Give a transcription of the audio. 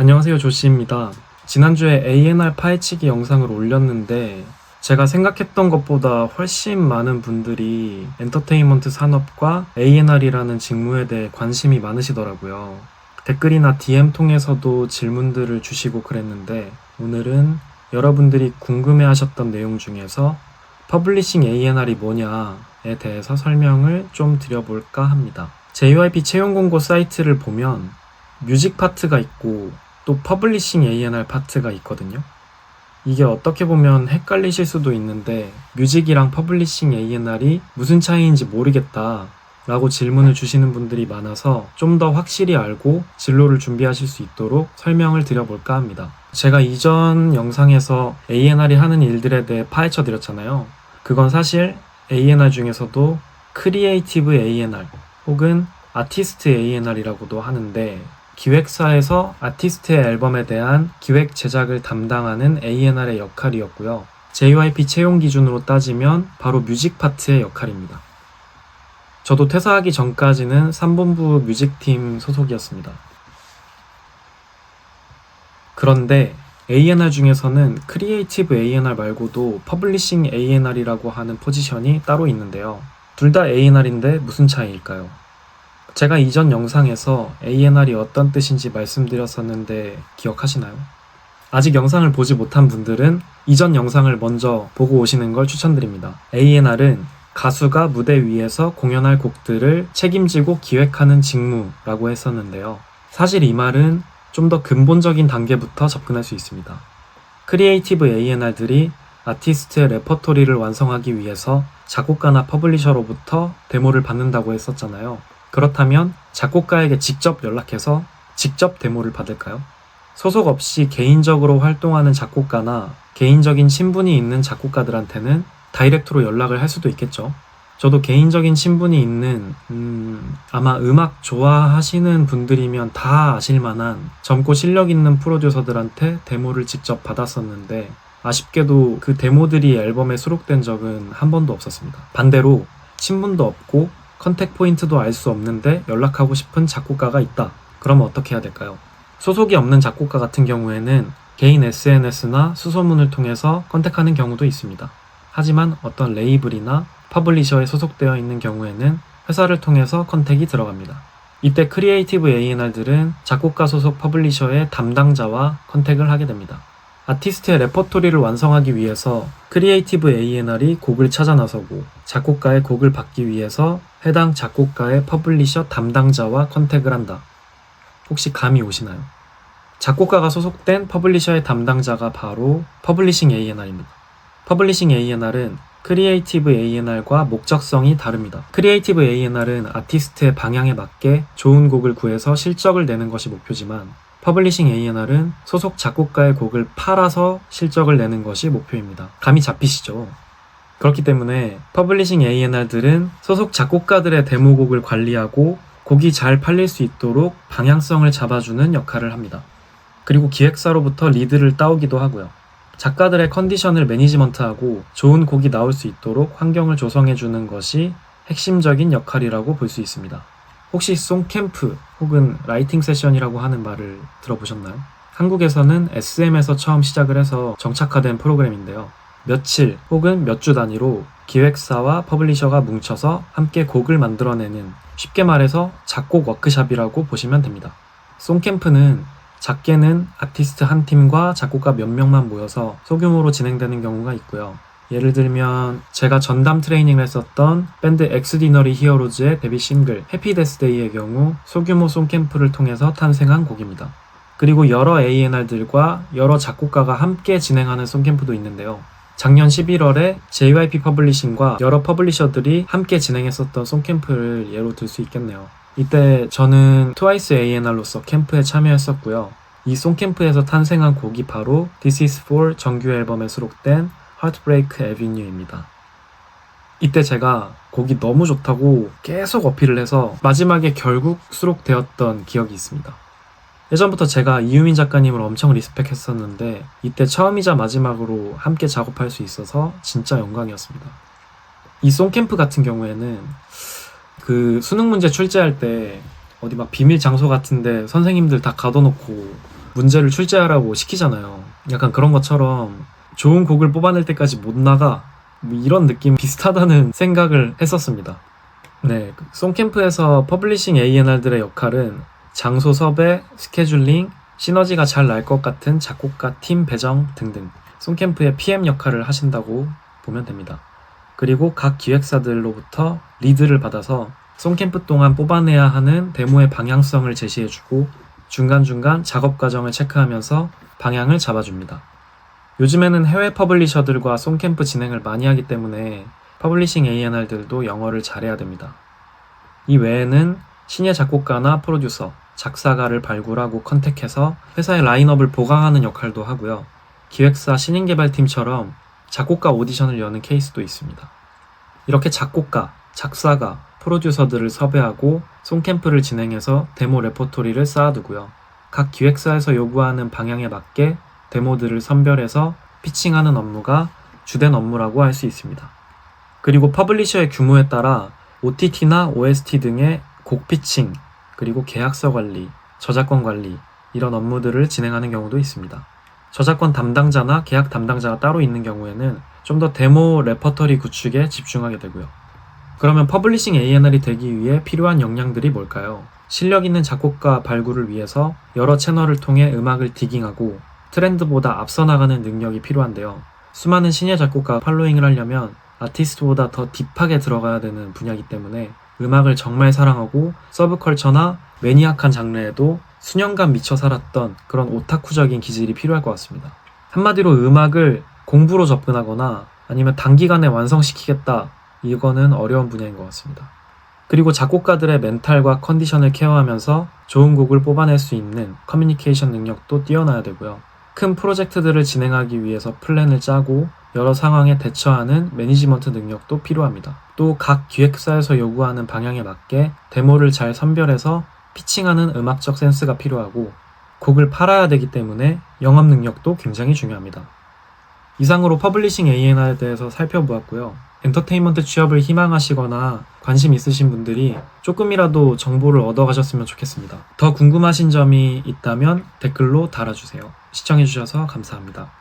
안녕하세요, 조씨입니다. 지난주에 A&R 파헤치기 영상을 올렸는데 제가 생각했던 것보다 훨씬 많은 분들이 엔터테인먼트 산업과 A&R이라는 직무에 대해 관심이 많으시더라고요. 댓글이나 DM 통해서도 질문들을 주시고 그랬는데 오늘은 여러분들이 궁금해하셨던 내용 중에서 퍼블리싱 A&R이 뭐냐에 대해서 설명을 좀 드려볼까 합니다. JYP 채용 공고 사이트를 보면 뮤직 파트가 있고 또 퍼블리싱 A&R 파트가 있거든요. 이게 어떻게 보면 헷갈리실 수도 있는데 뮤직이랑 퍼블리싱 A&R이 무슨 차이인지 모르겠다 라고 질문을 주시는 분들이 많아서 좀 더 확실히 알고 진로를 준비하실 수 있도록 설명을 드려볼까 합니다. 제가 이전 영상에서 A&R이 하는 일들에 대해 파헤쳐 드렸잖아요. 그건 사실 A&R 중에서도 크리에이티브 A&R 혹은 아티스트 A&R이라고도 하는데 기획사에서 아티스트의 앨범에 대한 기획 제작을 담당하는 A&R의 역할이었고요. JYP 채용 기준으로 따지면 바로 뮤직 파트의 역할입니다. 저도 퇴사하기 전까지는 3본부 뮤직팀 소속이었습니다. 그런데 A&R 중에서는 크리에이티브 A&R 말고도 퍼블리싱 A&R이라고 하는 포지션이 따로 있는데요. 둘 다 A&R인데 무슨 차이일까요? 제가 이전 영상에서 A&R이 어떤 뜻인지 말씀드렸었는데 기억하시나요? 아직 영상을 보지 못한 분들은 이전 영상을 먼저 보고 오시는 걸 추천드립니다. A&R은 가수가 무대 위에서 공연할 곡들을 책임지고 기획하는 직무라고 했었는데요. 사실 이 말은 좀 더 근본적인 단계부터 접근할 수 있습니다. 크리에이티브 A&R들이 아티스트의 레퍼토리를 완성하기 위해서 작곡가나 퍼블리셔로부터 데모를 받는다고 했었잖아요. 그렇다면 작곡가에게 직접 연락해서 직접 데모를 받을까요? 소속 없이 개인적으로 활동하는 작곡가나 개인적인 친분이 있는 작곡가들한테는 다이렉트로 연락을 할 수도 있겠죠. 저도 개인적인 친분이 있는 아마 음악 좋아하시는 분들이면 다 아실만한 젊고 실력 있는 프로듀서들한테 데모를 직접 받았었는데 아쉽게도 그 데모들이 앨범에 수록된 적은 한 번도 없었습니다. 반대로 친분도 없고 컨택 포인트도 알 수 없는데 연락하고 싶은 작곡가가 있다. 그러면 어떻게 해야 될까요? 소속이 없는 작곡가 같은 경우에는 개인 SNS나 수소문을 통해서 컨택하는 경우도 있습니다. 하지만 어떤 레이블이나 퍼블리셔에 소속되어 있는 경우에는 회사를 통해서 컨택이 들어갑니다. 이때 크리에이티브 A&R들은 작곡가 소속 퍼블리셔의 담당자와 컨택을 하게 됩니다. 아티스트의 레퍼토리를 완성하기 위해서 크리에이티브 A&R이 곡을 찾아 나서고 작곡가의 곡을 받기 위해서 해당 작곡가의 퍼블리셔 담당자와 컨택을 한다. 혹시 감이 오시나요? 작곡가가 소속된 퍼블리셔의 담당자가 바로 퍼블리싱 A&R입니다. 퍼블리싱 A&R은 크리에이티브 A&R과 목적성이 다릅니다. 크리에이티브 A&R은 아티스트의 방향에 맞게 좋은 곡을 구해서 실적을 내는 것이 목표지만 퍼블리싱 A&R은 소속 작곡가의 곡을 팔아서 실적을 내는 것이 목표입니다. 감이 잡히시죠? 그렇기 때문에 퍼블리싱 A&R들은 소속 작곡가들의 데모곡을 관리하고 곡이 잘 팔릴 수 있도록 방향성을 잡아주는 역할을 합니다. 그리고 기획사로부터 리드를 따오기도 하고요. 작가들의 컨디션을 매니지먼트하고 좋은 곡이 나올 수 있도록 환경을 조성해주는 것이 핵심적인 역할이라고 볼 수 있습니다. 혹시 송캠프 혹은 라이팅 세션이라고 하는 말을 들어보셨나요? 한국에서는 SM에서 처음 시작을 해서 정착화된 프로그램인데요. 며칠 혹은 몇 주 단위로 기획사와 퍼블리셔가 뭉쳐서 함께 곡을 만들어내는, 쉽게 말해서 작곡 워크샵이라고 보시면 됩니다. 송캠프는 작게는 아티스트 한 팀과 작곡가 몇 명만 모여서 소규모로 진행되는 경우가 있고요. 예를 들면 제가 전담 트레이닝을 했었던 밴드 엑스디너리 히어로즈의 데뷔 싱글 해피 데스데이의 경우 소규모 송캠프를 통해서 탄생한 곡입니다. 그리고 여러 A&R들과 여러 작곡가가 함께 진행하는 송캠프도 있는데요. 작년 11월에 JYP 퍼블리싱과 여러 퍼블리셔들이 함께 진행했었던 송캠프를 예로 들 수 있겠네요. 이때 저는 트와이스 A&R로서 캠프에 참여했었고요. 이 송캠프에서 탄생한 곡이 바로 This is for 정규 앨범에 수록된 Heartbreak Avenue입니다. 이때 제가 곡이 너무 좋다고 계속 어필을 해서 마지막에 결국 수록되었던 기억이 있습니다. 예전부터 제가 이유민 작가님을 엄청 리스펙했었는데 이때 처음이자 마지막으로 함께 작업할 수 있어서 진짜 영광이었습니다. 이 송캠프 같은 경우에는 그 수능 문제 출제할 때 어디 막 비밀 장소 같은데 선생님들 다 가둬놓고 문제를 출제하라고 시키잖아요. 약간 그런 것처럼 좋은 곡을 뽑아낼 때까지 못 나가, 뭐 이런 느낌 비슷하다는 생각을 했었습니다. 네, 송캠프에서 퍼블리싱 A&R들의 역할은 장소 섭외, 스케줄링, 시너지가 잘 날 것 같은 작곡가 팀 배정 등등 송캠프의 PM 역할을 하신다고 보면 됩니다. 그리고 각 기획사들로부터 리드를 받아서 송캠프 동안 뽑아내야 하는 데모의 방향성을 제시해주고 중간중간 작업 과정을 체크하면서 방향을 잡아줍니다. 요즘에는 해외 퍼블리셔들과 송캠프 진행을 많이 하기 때문에 퍼블리싱 A&R들도 영어를 잘해야 됩니다. 이 외에는 신예 작곡가나 프로듀서, 작사가를 발굴하고 컨택해서 회사의 라인업을 보강하는 역할도 하고요. 기획사 신인개발팀처럼 작곡가 오디션을 여는 케이스도 있습니다. 이렇게 작곡가, 작사가, 프로듀서들을 섭외하고 송캠프를 진행해서 데모 레퍼토리를 쌓아두고요. 각 기획사에서 요구하는 방향에 맞게 데모들을 선별해서 피칭하는 업무가 주된 업무라고 할 수 있습니다. 그리고 퍼블리셔의 규모에 따라 OTT나 OST 등의 곡 피칭, 그리고 계약서 관리, 저작권 관리 이런 업무들을 진행하는 경우도 있습니다. 저작권 담당자나 계약 담당자가 따로 있는 경우에는 좀 더 데모 레퍼터리 구축에 집중하게 되고요. 그러면 퍼블리싱 A&R이 되기 위해 필요한 역량들이 뭘까요? 실력 있는 작곡가 발굴을 위해서 여러 채널을 통해 음악을 디깅하고 트렌드보다 앞서 나가는 능력이 필요한데요. 수많은 신예 작곡가 팔로잉을 하려면 아티스트보다 더 딥하게 들어가야 되는 분야이기 때문에 음악을 정말 사랑하고 서브컬처나 매니악한 장르에도 수년간 미쳐 살았던 그런 오타쿠적인 기질이 필요할 것 같습니다. 한마디로 음악을 공부로 접근하거나 아니면 단기간에 완성시키겠다, 이거는 어려운 분야인 것 같습니다. 그리고 작곡가들의 멘탈과 컨디션을 케어하면서 좋은 곡을 뽑아낼 수 있는 커뮤니케이션 능력도 뛰어나야 되고요. 큰 프로젝트들을 진행하기 위해서 플랜을 짜고 여러 상황에 대처하는 매니지먼트 능력도 필요합니다. 또 각 기획사에서 요구하는 방향에 맞게 데모를 잘 선별해서 피칭하는 음악적 센스가 필요하고 곡을 팔아야 되기 때문에 영업 능력도 굉장히 중요합니다. 이상으로 퍼블리싱 A&R에 대해서 살펴보았고요. 엔터테인먼트 취업을 희망하시거나 관심 있으신 분들이 조금이라도 정보를 얻어가셨으면 좋겠습니다. 더 궁금하신 점이 있다면 댓글로 달아주세요. 시청해주셔서 감사합니다.